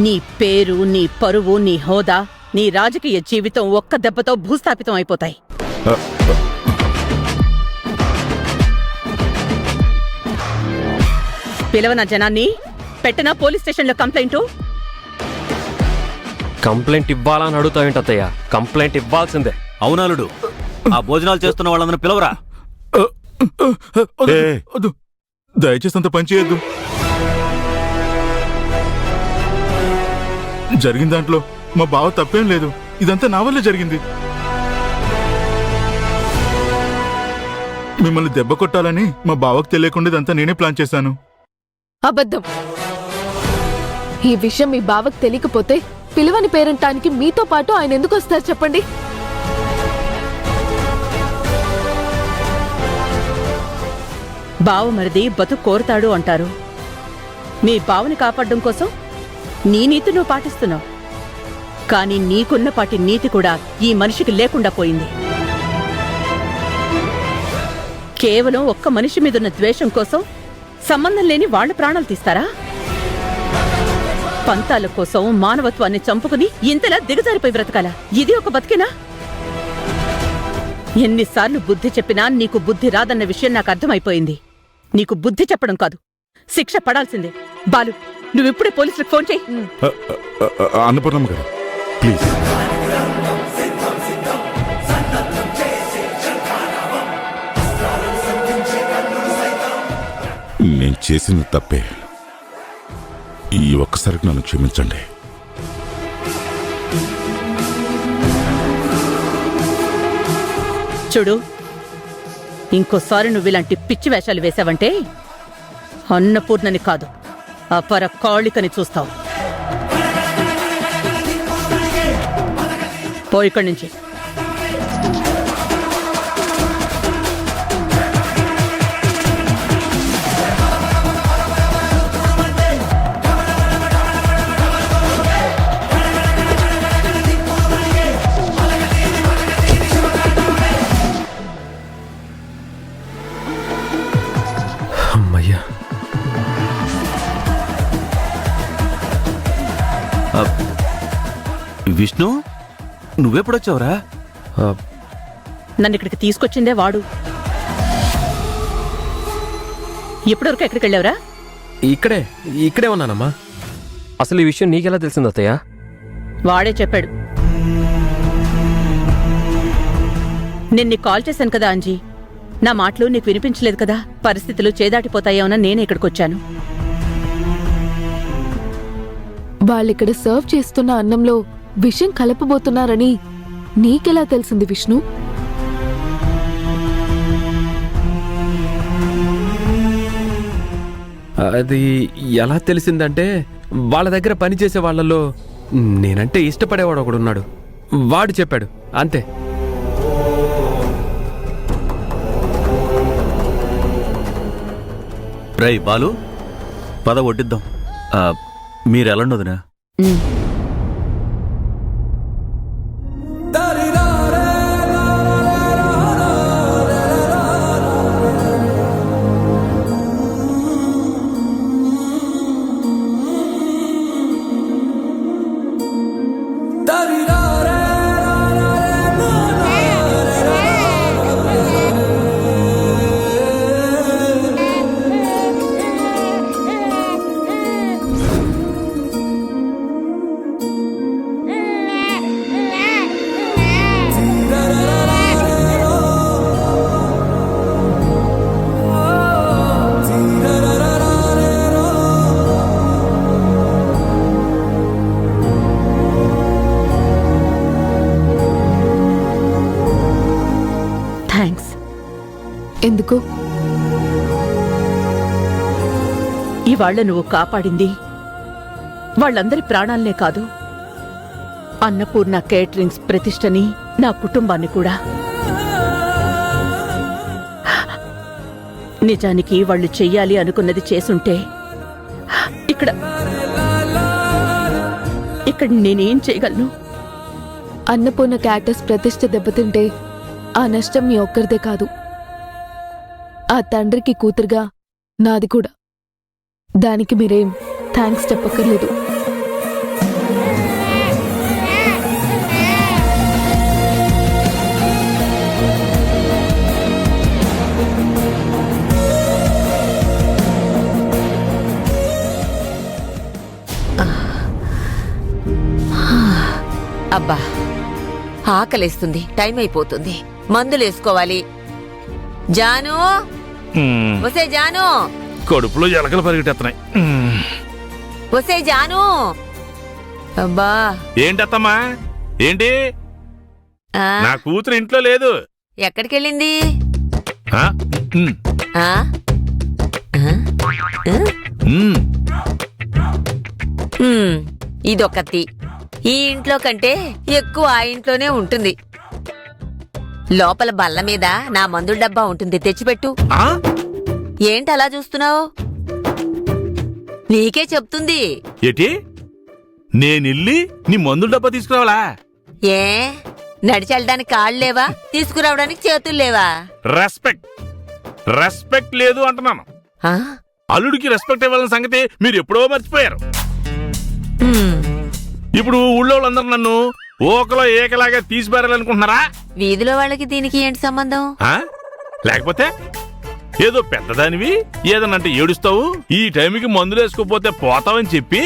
నీ పేరు, నీ పరువు, నీ హోదా, నీ రాజకీయ జీవితం ఒక్క దెబ్బతో భూస్థాపితం అయిపోతాయి. పిలవన జనాన్ని, పెట్టనా పోలీస్ స్టేషన్లో కంప్లైంటు? కంప్లైంట్ ఇవ్వాలని అడుగుతావేంటి అత్తయ్య? కంప్లైంట్ ఇవ్వాల్సిందే. అవునాలుడు, ఆ భోజనాలు చేస్తున్న వాళ్ళందరూ పిలవరా. దయచేసి అంత పని చేయొద్దు. జరిగిన దాంట్లో మా బావ తప్పేం లేదు. ఇదంతా నా వల్లే జరిగింది. మిమ్మల్ని దెబ్బ కొట్టాలని మా బావకు తెలియకుండా ఇదంతా నేనే ప్లాన్ చేశాను. అబద్ధం. ఈ విషయం మీ బావకు తెలియకపోతే పిలవని పేరంటానికి మీతో పాటు ఆయన ఎందుకు వస్తారు చెప్పండి? బావ మరిది బతుకు కోరుతాడు అంటారు. మీ బావని కాపాడడం కోసం నీ నీతి నువ్వు పాటిస్తున్నావు. కానీ నీకున్నపాటి నీతి కూడా ఈ మనిషికి లేకుండా పోయింది. కేవలం ఒక్క మనిషి మీదున్న ద్వేషం కోసం సంబంధం లేని వాళ్ల ప్రాణాలు తీస్తారా? పంతాల కోసం మానవత్వాన్ని చంపుకుని ఇంతలా దిగజారిపోయి బ్రతకాలా? ఇది ఒక బతికేనా? ఎన్నిసార్లు బుద్ధి చెప్పినా నీకు బుద్ధి రాదన్న విషయం నాకు అర్థమైపోయింది. నీకు బుద్ధి చెప్పడం కాదు, శిక్ష పడాల్సిందే. బాలు, నువ్విప్పుడే పోలీసులకు ఫోన్ చేయి. అన్నపూర్ణమ్మ గారు, ప్లీజ్. నేను చేసిన తప్పే. ఈ ఒక్కసారికి నన్ను క్షమించండి. చూడు, ఇంకోసారి నువ్వు ఇలాంటి పిచ్చి వేషాలు వేశావంటే అన్నపూర్ణని కాదు, అపర కాళికని చూస్తావు. పో ఇక్కడి నుంచి. అమ్మయ్యా. విష్ణు, నువ్వెప్పుడొచ్చావురా? నన్ను ఇక్కడికి తీసుకొచ్చిందే వాడు. ఇప్పటివరకు ఎక్కడికి వెళ్ళావురా? ఇక్కడే ఉన్నానమ్మా. అసలు ఈ విషయం నీకెలా తెలిసింది అత్తయ్య? వాడే చెప్పాడు. నిన్ను కాల్ చేశాను కదా అంజీ, నా మాటలు నీకు వినిపించలేదు కదా. పరిస్థితులు చేదాటిపోతాయేమోనని నేను ఇక్కడికొచ్చాను. వాళ్ళిక్కడ సర్వ్ చేస్తున్న అన్నంలో విషం కలపబోతున్నారని నీకెలా తెలిసింది విష్ణు? అది ఎలా తెలిసిందంటే, వాళ్ళ దగ్గర పనిచేసే వాళ్ళలో నేనంటే ఇష్టపడేవాడు ఒకడున్నాడు. వాడు చెప్పాడు, అంతే. రై బాలు, పద వడ్డిద్దాం. మీరెళ్ళండి వదినా. థ్యాంక్స్. ఎందుకు? ఇవాళ్ల నువ్వు కాపాడింది వాళ్ళందరి ప్రాణాలనే కాదు, అన్నపూర్ణ కేటరింగ్స్ ప్రతిష్టని, నా కుటుంబాన్ని కూడా. నిజానికి వాళ్ళు చెయ్యాలి అనుకున్నది చేసుంటే ఇక్కడ నేనేం చేయగలను? అన్నపూర్ణ క్యాటర్స్ ప్రతిష్ఠ దెబ్బతింటే ఆ నష్టం మీ ఒక్కరిదే కాదు, ఆ తండ్రికి కూతురుగా నాది కూడా. దానికి మీరేం థ్యాంక్స్ చెప్పక్కర్లేదు. అబ్బా ఆకలేస్తుంది, టైం అయిపోతుంది, మందులేసుకోవాలి. జాను, ఒసే జాను, కడుపులో ఎలకలు పరిగెట్టేస్తున్నాయి. ఒసే జాను. అబ్బా ఏంటత్తమ్మా? ఏంటి? ఆ, నా కూతురు ఇంట్లో లేదు. ఎక్కడికెళ్ళింది? ఆ? ఉమ్, ఆ? ఆ? ఉమ్. ఇదొకతి. ఈ ఇంట్లో కంటే ఎక్కువ ఆ ఇంట్లోనే ఉంటుంది. లోపల బల్ల మీద నా మందుల డబ్బా ఉంటుంది, తెచ్చిపెట్టు. ఆ? ఏంటలా చూస్తున్నావు? నీకే చెప్తుంది. ఏటి? నేనిల్లి నీ మందుల డబ్బా తీసుకురావాలా? ఏ నడిచెళ్ళడానికి కాళ్ళు లేవా? తీసుకురావడానికి చేతులు లేవా? రెస్పెక్ట్ లేదు అంటున్నాను. ఆ? అల్లుడికి రెస్పెక్ట్ ఇవ్వాలన్న సంగతి మీరు ఎప్పుడో మర్చిపోయారు. హ్మ్. ఇప్పుడు ఊళ్ళో వాళ్ళందరూ నన్ను ఓకలో ఏకలాగా తీసిపారాలనుకుంటున్నారా? వీధిలో వాళ్ళకి దీనికి ఏంటి సంబంధం? ఆ? లేకపోతే ఏదో పెద్దదానివి ఏదనంటే ఏడుస్తావు, ఈ టైంకి మందులు వేసుకోపోతే పోతావని చెప్పి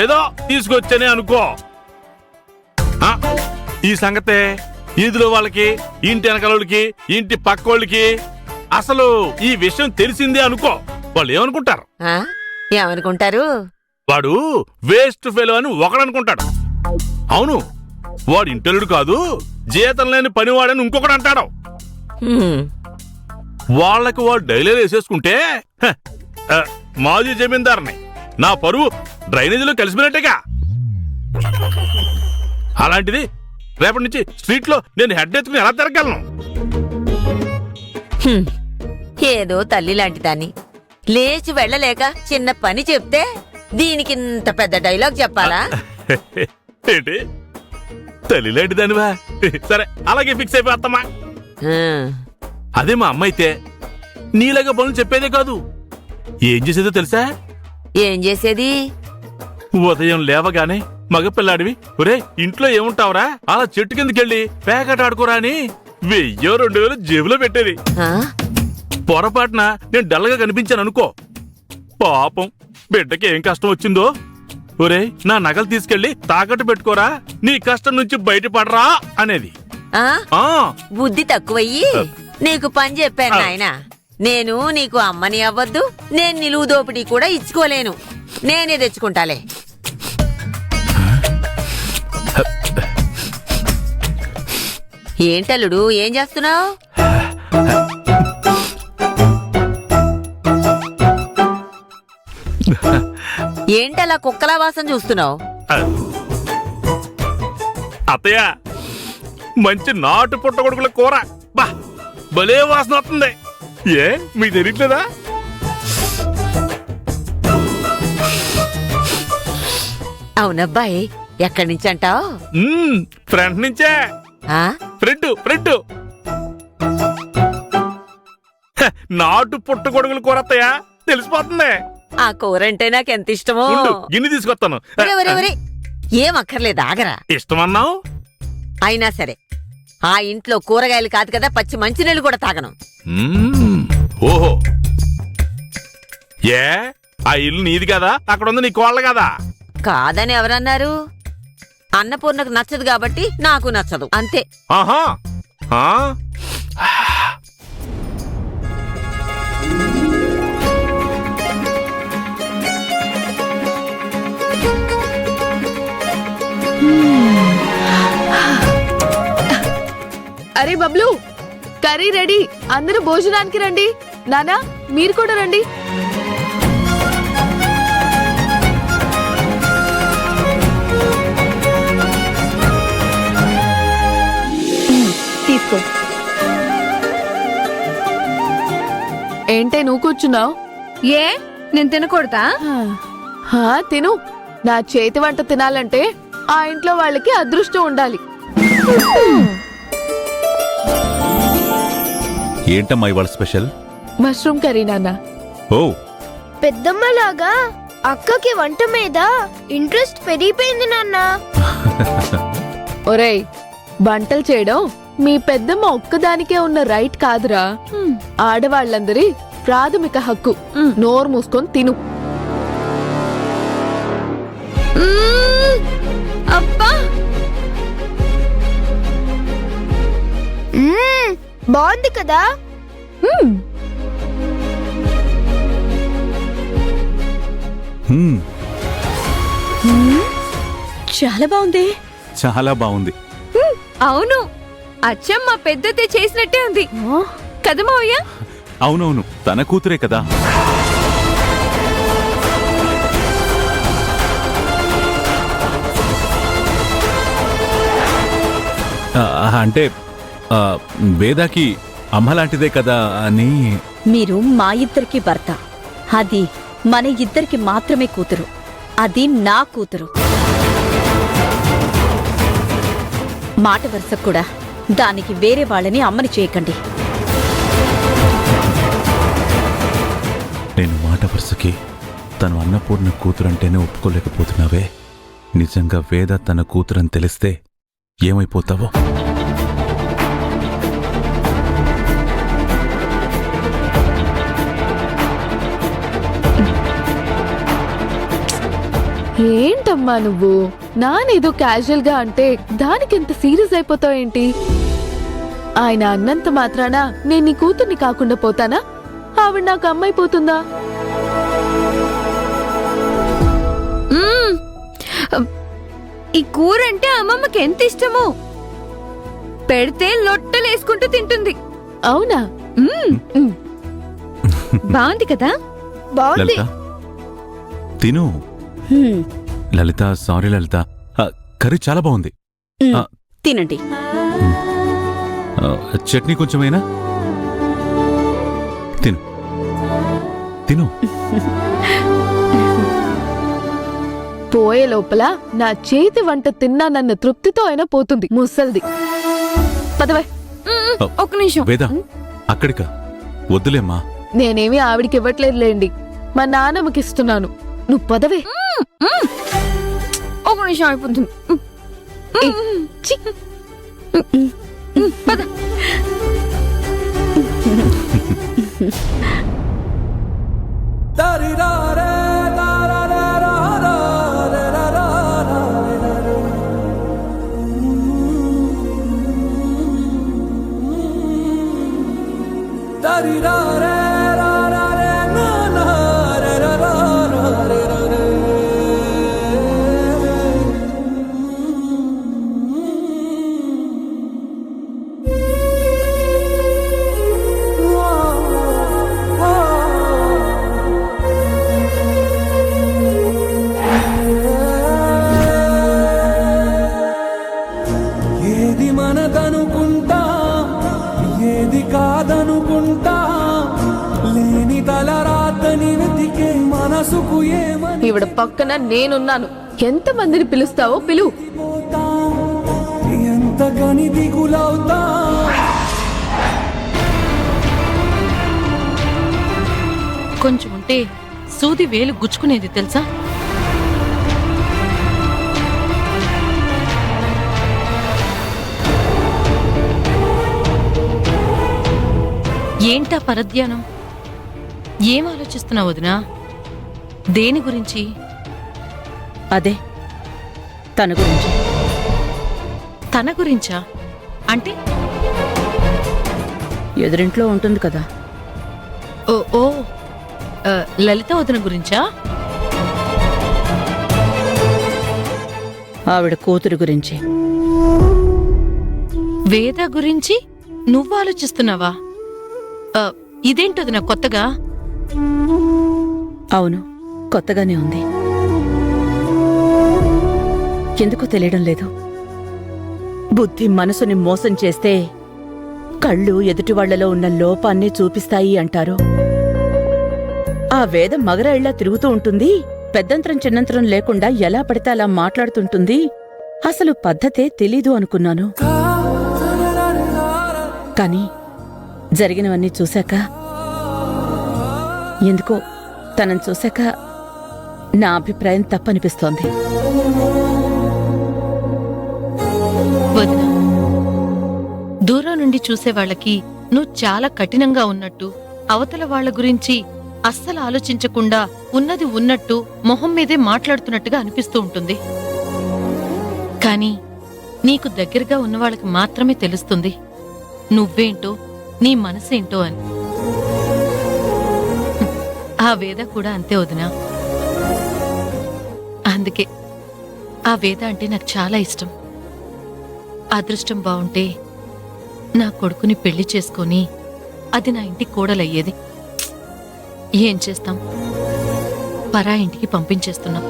ఏదో తీసుకొచ్చనే అనుకో. ఆ? ఈ సంగతే ఈదులో వాళ్ళకి, ఇంటి వెనకాలకి, ఇంటి పక్కోళ్ళకి అసలు ఈ విషయం తెలిసిందే అనుకో. వాళ్ళు ఏమనుకుంటారు? ఆ? ఏమనుకుంటారు? వాడు వేస్ట్ ఫెలో అని ఒకడనుకుంటాడు. అవును, వాడు ఇంటెలుడు కాదు, జీతం లేని పనివాడని ఇంకొకడు అంటాడు. హ్మ్. వాళ్ళకి వాడు డైలర్ వేసేసుకుంటే మాజీ జమీందారుని నా పరువు డ్రైనేజీలో కలిసిపోయినట్టేగా. అలాంటిది రేపటి నుంచి స్ట్రీట్ లో నేను హెడ్ ఎత్తుకుని ఎలా తిరగలను? హ్మ్. ఏదో తల్లి లాంటి దాన్ని లేచి వెళ్ళలేక చిన్న పని చెప్తే దీనికి ఇంత పెద్ద డైలాగ్ చెప్పాలా? ఏంటి తల్లి లాంటి దానివా? సరే అలాగే ఫిక్స్ అయిపోతామా. హ్మ్. అదే మా అమ్మ అయితే నీలాగా పనులు చెప్పేదే కాదు, ఏం చేసేదో తెలుసా? ఏం చేసేది? ఉదయం లేవగానే మగపిల్లాడివి, ఒరే ఇంట్లో ఏముంటావురా, అలా చెట్టు కిందకెళ్ళి పేకాట ఆడుకోరా అని 1000-2000 జేబులో పెట్టేది. ఆ? పొరపాటున నేను డల్గా కనిపించాను అనుకో, పాపం బిడ్డకి ఏం కష్టం వచ్చిందో, ఒరే నా నగలు తీసుకెళ్లి తాకట్టు పెట్టుకోరా, నీ కష్టం నుంచి బయటపడరా అనేది. ఆ? ఆ బుద్ధి తక్కువయ్యి నీకు పని చెప్పాను నాయనా. నేను నీకు అమ్మని అవ్వద్దు, నేను నిలువు దోపిడీ కూడా ఇచ్చుకోలేను, నేనే తెచ్చుకుంటాలే. ఏంటల్లుడు ఏం చేస్తున్నావు? ఏంటలా కుక్కలా వాసన చూస్తున్నావు? అత్తయ్య, మంచి నాటు పుట్టగొడుగుల కూర, బా భలే వాసన వస్తుంది. ఏ మీకు తెలియట్లేదా? అవునబ్బాయి, ఎక్కడి నుంచి అంటావు? ఫ్రంట్ నుంచే. ఫ్రెడ్ నాటు పుట్టగొడుగుల కూర అత్తయ్య, తెలిసిపోతుంది. ఆ కూరంటే నాకెంత ఇష్టమో. ఉండు, గిన్నె తీసుకొస్తాను. ఏం అక్కర్లేదు, ఆగరా. ఇష్టమన్నావు? అయినా సరే ఆ ఇంట్లో కూరగాయలు కాదు కదా, పచ్చి మంచినీళ్ళు కూడా తాగను. ఓహో, ఏ ఆ ఇల్లు నీది కదా, అక్కడ ఉంది నీ కోళ్ళ కదా? కాదని ఎవరన్నారు? అన్నపూర్ణకు నచ్చదు కాబట్టి నాకు నచ్చదు, అంతే. ఆహా. అరే బబ్లు, కర్రీ రెడీ, అందరూ భోజనానికి రండి. నానా మీరు కూడా రండి. తీసుకో. ఏంటే నువ్వు కూర్చున్నావు? ఏ నేను తినకూడదా? తిను. నా చేతి వంట తినాలంటే ఆ ఇంట్లో వాళ్ళకి అదృష్టం ఉండాలి. ఏంటమ్మా ఇవాళ స్పెషల్? మష్రూమ్ కర్రీ నాన్న. ఓ, పెద్దమ్మలాగా అక్కకి వంట మీద ఇంట్రెస్ట్ పెరిగిపోయింది నాన్న. ఒరేయ్, వంటలు చేయడం మీ పెద్దమ్మ ఒక్కదానికే ఉన్న రైట్ కాదురా, ఆడవాళ్ళందరి ప్రాథమిక హక్కు. నోరు మూసుకొని తిను. అబ్బా బాగుంది కదా. చాలా బాగుంది. చాలా బాగుంది. అవును, అచ్చం మా పెద్దతే చేసినట్టే ఉంది కదా మావయ్య. అవునవును, తన కూతురే కదా. అంటే వేదాకి అమ్మ లాంటిదే కదా అని. మీరు మా ఇద్దరికి భర్త, అది మన ఇద్దరికి మాత్రమే కూతురు, అది నా కూతురు. మాట వరుసకు కూడా దానికి వేరే వాళ్ళని అమ్మని చేయకండి. నేను మాట వరుసకి తను అన్నపూర్ణ కూతురంటేనే ఒప్పుకోలేకపోతున్నావే. నిజంగా వేద తన కూతురని తెలిస్తే ఏమైపోతావో. ఏంటమ్మా నువ్వు నానేదో క్యాజువల్ గా అంటే దానికి ఎంత సీరియస్ అయిపోతావు ఏంటి? ఆయన అన్నంత మాత్రాన నేను నీ కూతుర్ని కాకుండా పోతానా? ఆవిడ నాకు అమ్మైపోతుందా? ఈ కూర అంటే అమ్మమ్మకి ఎంత ఇష్టమో, పెడితే లొట్టలేసుకుంటూ తింటుంది. అవునా? బాగుంది కదా. బాగుంది. లలిత తిను. లలిత, సారీ లలిత, కర్రీ చాలా బాగుంది. తినండి. చట్నీ కొంచెమైనా తిను తిను. పోయే లోపల నా చేతి వంట తిన్నానన్న తృప్తితో అయినా పోతుంది ముసల్ది. పదవే. ఒక నిమిషం. వేద, అక్కడికా? వద్దులేమ్మా. నేనేమి ఆవిడికి ఇవ్వట్లేదులేండి, మా నాన్నమ్మకి ఇస్తున్నాను. నువ్వు పదవే. ఒక నిమిషం అయిపోతుంది. చి. పద. ఏది మనదనుకుంటా, ఏది కాదనుకుంటా, లేని తలరాతని వెతికే మనసుకు ఏమని ఈవిడ పక్కన నేనున్నాను. ఎంతమందిని పిలుస్తావో పిలువు. ఎంత గని దిగులవుతా. కొంచెం ఉంటే సూది వేలు గుచ్చుకునేది తెలుసా? ఏంటా పరధ్యానం? ఏం ఆలోచిస్తున్నావు వదినా? దేని గురించి? అదే తన గురించి. తన గురించా? అంటే ఎదురింట్లో ఉంటుంది కదా. ఓ ఓ లలిత వదిన గురించా? ఆవిడ కూతురు గురించి. వేద గురించి నువ్వు ఆలోచిస్తున్నావా? ఇదేంటది నా కొత్తగా? అవును, కొత్తగానే ఉంది. ఎందుకో తెలియడం లేదు. బుద్ధి మనసుని మోసం చేస్తే కళ్ళు ఎదుటివాళ్లలో ఉన్న లోపాన్ని చూపిస్తాయి అంటారు. ఆ వేద మగరాయిళ్లా తిరుగుతూ ఉంటుంది, పెద్దంతరం చిన్నంతరం లేకుండా ఎలా పడితే అలా మాట్లాడుతుంటుంది. అసలు పద్ధతే తెలీదు అనుకున్నాను. కాని జరిగినవన్నీ చూశాక, ఎందుకో తనని చూశాక నా అభిప్రాయం తప్పనిపిస్తోంది. వదినా, దూరం నుండి చూసేవాళ్లకి నువ్వు చాలా కఠినంగా ఉన్నట్టు, అవతల వాళ్ల గురించి అస్సలు ఆలోచించకుండా ఉన్నది ఉన్నట్టు మొహం మీదే మాట్లాడుతున్నట్టుగా అనిపిస్తూ ఉంటుంది. కాని నీకు దగ్గరగా ఉన్నవాళ్ళకి మాత్రమే తెలుస్తుంది నువ్వేంటో నీ మనసేంటో అని. ఆ వేద కూడా అంతే వదినా. అందుకే ఆ వేద అంటే నాకు చాలా ఇష్టం. అదృష్టం బావుంటే నా కొడుకుని పెళ్లి చేసుకొని అది నా ఇంటి కోడలయ్యేది. ఏం చేస్తాం, పరా ఇంటికి పంపించేస్తున్నాం.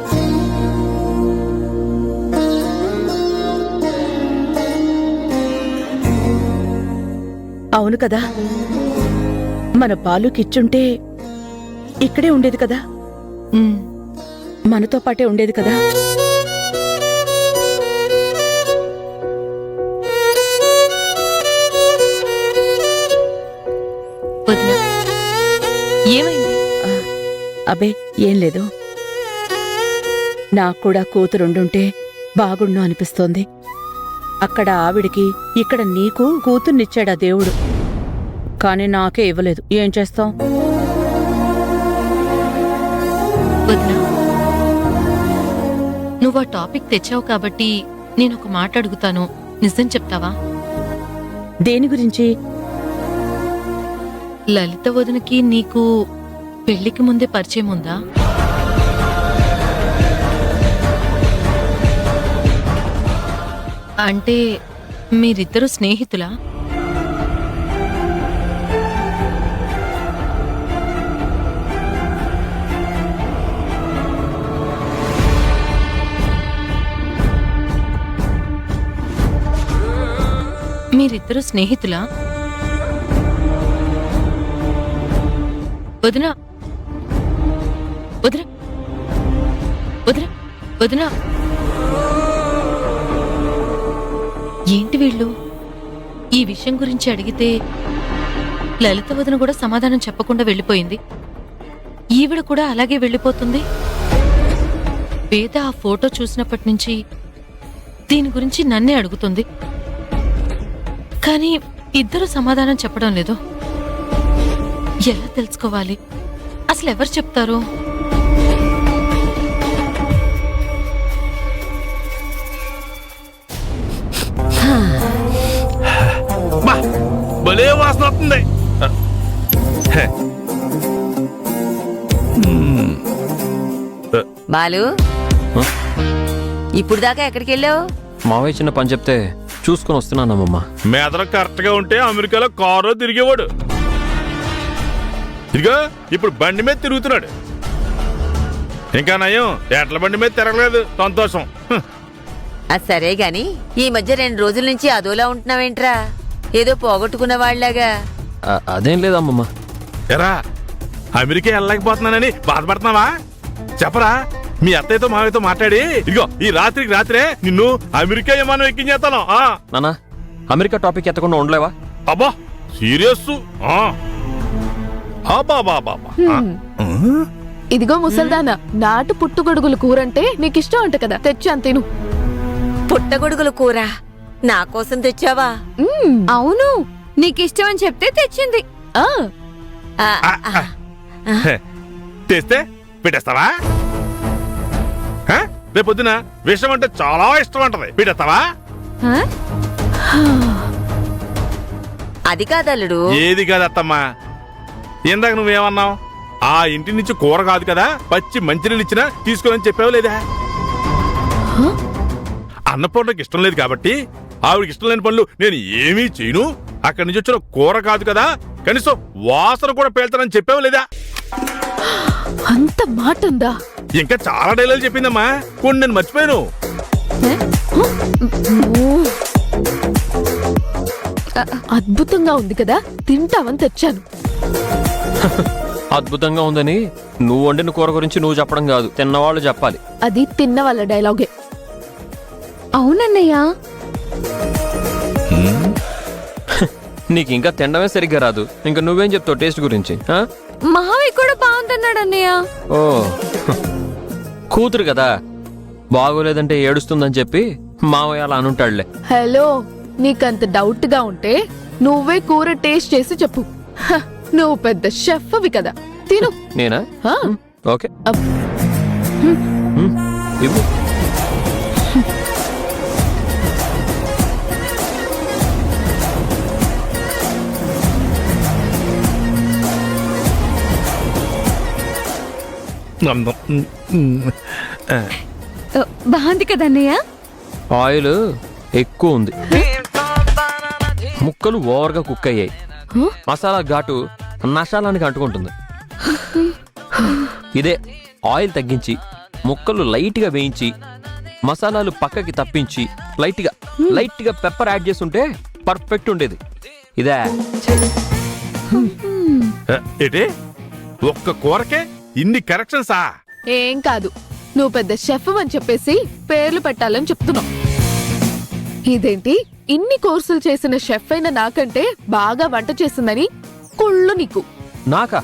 అవును కదా, మన బాలుకిచ్చుంటే ఇక్కడే ఉండేది కదా, ఉమ్, మనతో పాటే ఉండేది కదా. వదినా, ఏమైంది? అబే ఏం లేదు, నాకు కూడా కూతురుండుంటే బాగుండు అనిపిస్తోంది. అక్కడ ఆవిడికి ఇక్కడ నీకు కూతుర్నిచ్చాడా దేవుడు, కాని నాకే ఇవ్వలేదు. ఏం చేస్తాం? వదినా, నువ్వు ఆ టాపిక్ తెచ్చావు కాబట్టి నేనొక మాట అడుగుతాను, నిజం చెప్తావా? దేని గురించి? లలిత వదినకి నీకు పెళ్లికి ముందే పరిచయం ఉందా? అంటే మీరిద్దరూ స్నేహితులా? మీరిద్దరూ స్నేహితులా? వదినా, వదినా, వదినా, వదినా, ఏంటి వీళ్ళు? ఈ విషయం గురించి అడిగితే లలిత వదిన కూడా సమాధానం చెప్పకుండా వెళ్ళిపోయింది. ఈవిడ కూడా అలాగే వెళ్ళిపోతుంది. వేద ఆ ఫోటో చూసినప్పటి నుంచి దీని గురించి నన్నే అడుగుతుంది, కానీ ఇద్దరు సమాధానం చెప్పడం లేదు. ఎలా తెలుసుకోవాలి? అసలు ఎవరు చెప్తారు? బా, భలే వాసన వస్తుంది. బాలు, ఇప్పుడు దాకా ఎక్కడికి వెళ్ళావు? మావయ్య చిన్న పని చెప్తే చూసుకొని వస్తున్నానమ్మమ్మ. మేదరం కరెక్ట్ గా ఉంటే అమెరికాలో కారు తిరిగేవాడు. ఇదిగో ఇప్పుడు బండి మీద తిరుగుతున్నాడు. ఇంకా నయం ఎట్ల బండి మీద తిరగలేదు. సంతోషం. అది సరే గాని ఈ మధ్య 2 రోజుల నుంచి అదోలా ఉంటున్నావేంట్రా? ఏదో పోగొట్టుకున్న వాళ్ళలాగా. అదేం లేదమ్మమ్మ. ఎరా, అమెరికా వెళ్ళలేకపోతున్నానని బాధపడుతున్నావా? చెప్పరా, మీ అత్తయ్యతో మావయ్యతో మాట్లాడి ఇదిగో ఈ రాత్రికి రాత్రే నిన్ను అమెరికా విమానం ఎక్కించేస్తాను. నానా, అమెరికా టాపిక్ ఎత్తకుండా ఉండలేవా? అబ్బా సీరియస్. ఇదిగో ముసల్దానా, నాటు పుట్టుగొడుగులు కూరంటే నీకిష్టం అంట కదా, తెచ్చాను తిను. పుట్టగొడుగుల కూర నా కోసం తెచ్చావా? అవును, నీకిష్టం అని చెప్తే తెచ్చింది. ఆ, తెస్తే పెట్టేస్తావా? రేపొద్దున విషం అంటే చాలా ఇష్టం అంటది, పెట్టేస్తావా? అది కాదల్లుడు. ఏది కాదత్తమ్మా, ఇందాక నువ్వేమన్నావు? ఆ ఇంటి నుంచి కూర కాదు కదా, పచ్చి మంచినీళ్ళు ఇచ్చినా తీసుకోనని చెప్పావు లేదా? అన్నపూర్ణకి ఇష్టం లేదు కాబట్టి ఆవిడకి ఇష్టం లేని పనులు నేను ఏమీ చేయను. అక్కడి నుంచి వచ్చిన కూర కాదు కదా, కనీసం వాసన కూడా పేల్తానని చెప్పావు లేదా? అంత మాట ఉందా? ఇంకా చాలా డైలాగ్ చెప్పిందమ్మా, కొన్ని నేను మర్చిపోయాను. అద్భుతంగా ఉంది కదా, తింటావని తెచ్చాను. అద్భుతంగా ఉందని నువ్వు వండిన కూర గురించి నువ్వు చెప్పడం కాదు, తిన్నవాళ్ళు చెప్పాలి. అది తిన్న వాళ్ళ డైలాగే. అవునన్నయ్య, నీకు ఇంకా తినడమే సరిగ్గా రాదు, ఇంకా నువ్వేం చెప్తావు టేస్ట్ గురించి? మహావి కూడా బాగుంటున్నాడు అన్నయ్య. ఓ, కూతురు కదా, బాగోలేదంటే ఏడుస్తుందని చెప్పి మావయ్య అలా అనుంటాడులే. హలో, నీకంత డౌట్ గా ఉంటే నువ్వే కూర టేస్ట్ చేసి చెప్పు. హ, నువ్వు పెద్ద షెఫ్ అవి కదా, తిను. నేనా? ఆ, ఓకే, అబ్. ఇవ్వు. బాగుంది కదా అన్నయ్య. ఆయిల్ ఎక్కువ ఉంది, ముక్కలు ఓవర్గా కుక్ అయ్యాయి, మసాలా ఘాటు నషాలానికి అంటుకుంటుంది. ఇదే ఆయిల్ తగ్గించి ముక్కలు లైట్గా వేయించి మసాలాలు పక్కకి తప్పించి లైట్గా పెప్పర్ యాడ్ చేస్తుంటే పర్ఫెక్ట్ ఉండేది. ఇదే ఏటే ఒక్క కూరకే ఇన్ని కరెక్షన్సా? ఏం కాదు, నువ్వు పెద్ద షెఫ్ అని చెప్పేసి పేర్లు పెట్టాలని చెప్తున్నావు. ఇదేంటి, ఇన్ని కోర్సులు చేసిన షెఫ్ అయిన నాకంటే బాగా వంట చేసిందని కుళ్ళు నీకు. నాకా?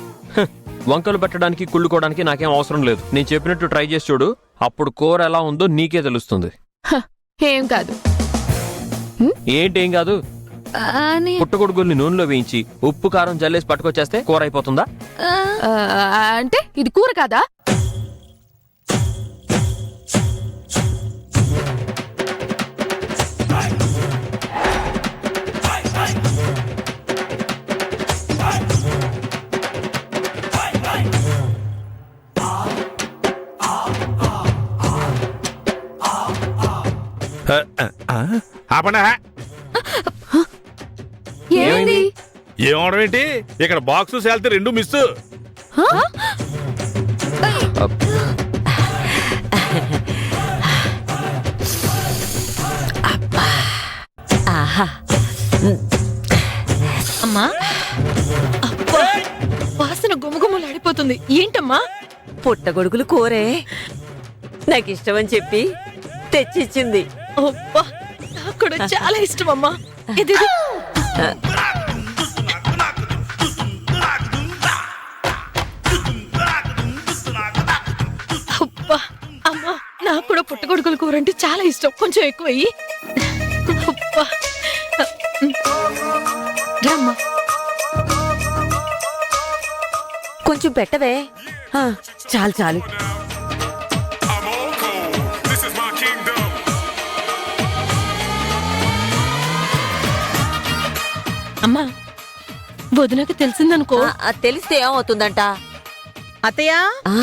వంకలు పెట్టడానికి కుళ్ళుకోవడానికి నాకేం అవసరం లేదు. నేను చెప్పినట్టు ట్రై చేసి చూడు, అప్పుడు కూర ఎలా ఉందో నీకే తెలుస్తుంది. ఏం కాదు. ఏంటేం కాదు, పుట్టగొడుగుల్ని నూనెలో వేయించి ఉప్పు కారం జల్లేసి పట్టుకొచ్చేస్తే కూర అయిపోతుందా? అంటే ఇది కూర కాదా? ఆపండా. ఏమైంది? ఏమవడం ఏంటి, ఇక్కడ బాక్స్ శాలిటీ రెండు మిస్. ఆహా, అమ్మా, అబ్బా, వాసన గుమగుమలాడిపోతుంది. ఏంటమ్మా? పుట్టగొడుగులు కూరే నాకిష్టమని చెప్పి తెచ్చిచ్చింది. అబ్బా, నాకు కూడా చాలా ఇష్టం అమ్మా. ఇది అబ్బా, అమ్మా, నాకు కూడా పుట్టగొడుగుల కూర అంటే చాలా ఇష్టం. కొంచెం ఎక్కువ వెయ్యి. అబ్బా, రమ్మా. కొంచెం పెట్టవే. చాలు చాలు. అమ్మా, వదినకు తెలిసిందనుకో. తెలిస్తే ఏమవుతుందంట? అత్తయ్యా, ఆ